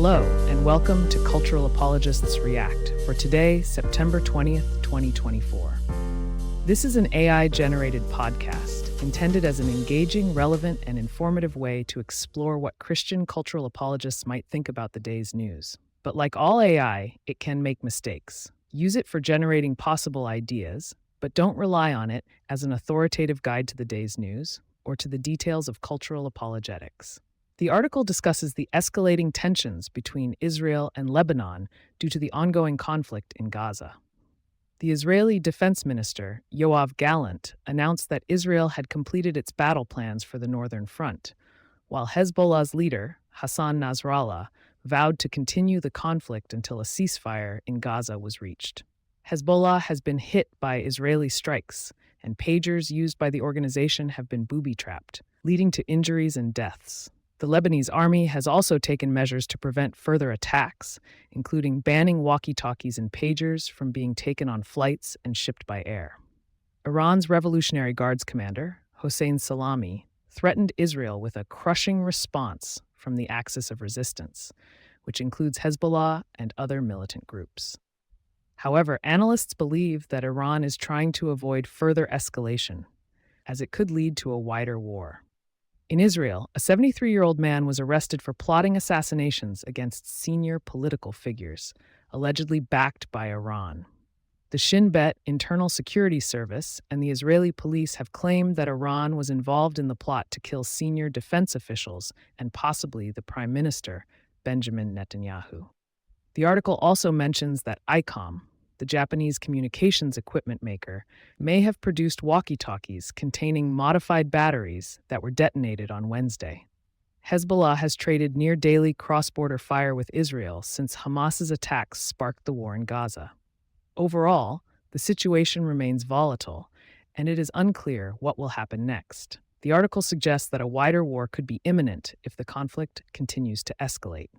Hello, and welcome to Cultural Apologists React for today, September 20th, 2024. This is an AI-generated podcast intended as an engaging, relevant, and informative way to explore what Christian cultural apologists might think about the day's news. But like all AI, it can make mistakes. Use it for generating possible ideas, but don't rely on it as an authoritative guide to the day's news or to the details of cultural apologetics. The article discusses the escalating tensions between Israel and Lebanon due to the ongoing conflict in Gaza. The Israeli Defense Minister, Yoav Gallant, announced that Israel had completed its battle plans for the Northern Front, while Hezbollah's leader, Hassan Nasrallah, vowed to continue the conflict until a ceasefire in Gaza was reached. Hezbollah has been hit by Israeli strikes, and pagers used by the organization have been booby-trapped, leading to injuries and deaths. The Lebanese army has also taken measures to prevent further attacks, including banning walkie-talkies and pagers from being taken on flights and shipped by air. Iran's Revolutionary Guards commander, Hossein Salami, threatened Israel with a crushing response from the axis of resistance, which includes Hezbollah and other militant groups. However, analysts believe that Iran is trying to avoid further escalation, as it could lead to a wider war. In Israel, a 73-year-old man was arrested for plotting assassinations against senior political figures, allegedly backed by Iran. The Shin Bet Internal Security Service and the Israeli police have claimed that Iran was involved in the plot to kill senior defense officials and possibly the Prime Minister, Benjamin Netanyahu. The article also mentions that ICOM, the Japanese communications equipment maker, may have produced walkie-talkies containing modified batteries that were detonated on Wednesday. Hezbollah has traded near-daily cross-border fire with Israel since Hamas's attacks sparked the war in Gaza. Overall, the situation remains volatile, and it is unclear what will happen next. The article suggests that a wider war could be imminent if the conflict continues to escalate.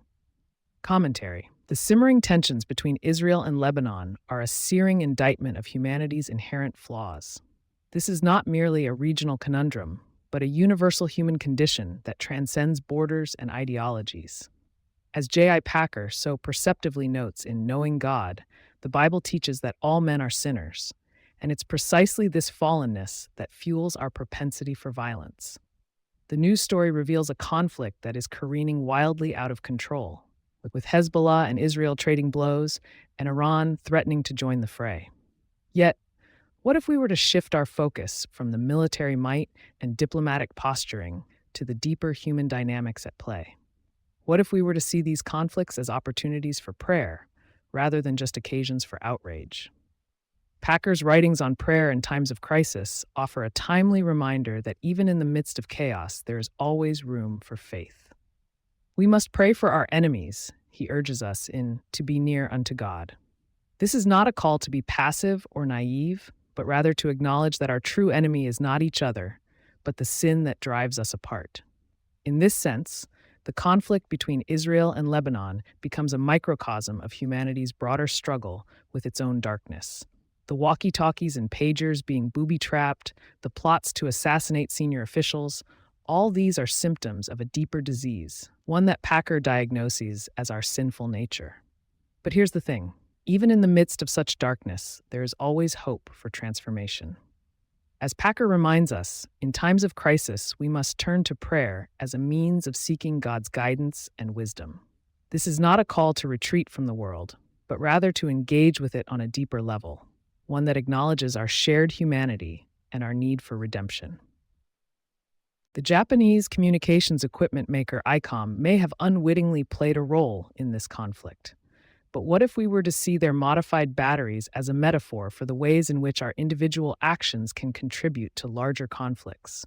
Commentary. The simmering tensions between Israel and Lebanon are a searing indictment of humanity's inherent flaws. This is not merely a regional conundrum, but a universal human condition that transcends borders and ideologies. As J.I. Packer so perceptively notes in Knowing God, the Bible teaches that all men are sinners, and it's precisely this fallenness that fuels our propensity for violence. The news story reveals a conflict that is careening wildly out of control, with Hezbollah and Israel trading blows, and Iran threatening to join the fray. Yet, what if we were to shift our focus from the military might and diplomatic posturing to the deeper human dynamics at play? What if we were to see these conflicts as opportunities for prayer, rather than just occasions for outrage? Packer's writings on prayer in times of crisis offer a timely reminder that even in the midst of chaos, there is always room for faith. We must pray for our enemies, he urges us in To Be Near Unto God. This is not a call to be passive or naive, but rather to acknowledge that our true enemy is not each other, but the sin that drives us apart. In this sense, the conflict between Israel and Lebanon becomes a microcosm of humanity's broader struggle with its own darkness. The walkie-talkies and pagers being booby-trapped, the plots to assassinate senior officials, all these are symptoms of a deeper disease, one that Packer diagnoses as our sinful nature. But here's the thing. Even in the midst of such darkness, there is always hope for transformation. As Packer reminds us, in times of crisis, we must turn to prayer as a means of seeking God's guidance and wisdom. This is not a call to retreat from the world, but rather to engage with it on a deeper level, one that acknowledges our shared humanity and our need for redemption. The Japanese communications equipment maker ICOM may have unwittingly played a role in this conflict. But what if we were to see their modified batteries as a metaphor for the ways in which our individual actions can contribute to larger conflicts?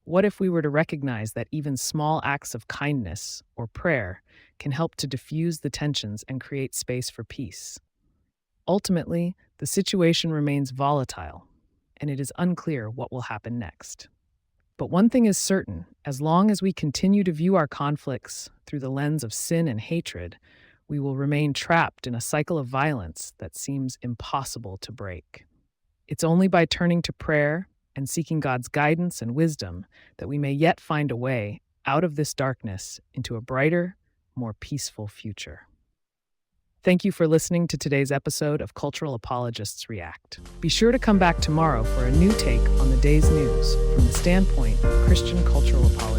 What if we were to recognize that even small acts of kindness or prayer can help to diffuse the tensions and create space for peace? Ultimately, the situation remains volatile, and it is unclear what will happen next. But one thing is certain, as long as we continue to view our conflicts through the lens of sin and hatred, we will remain trapped in a cycle of violence that seems impossible to break. It's only by turning to prayer and seeking God's guidance and wisdom that we may yet find a way out of this darkness into a brighter, more peaceful future. Thank you for listening to today's episode of Cultural Apologists React. Be sure to come back tomorrow for a new take on the day's news from the standpoint of Christian cultural apologists.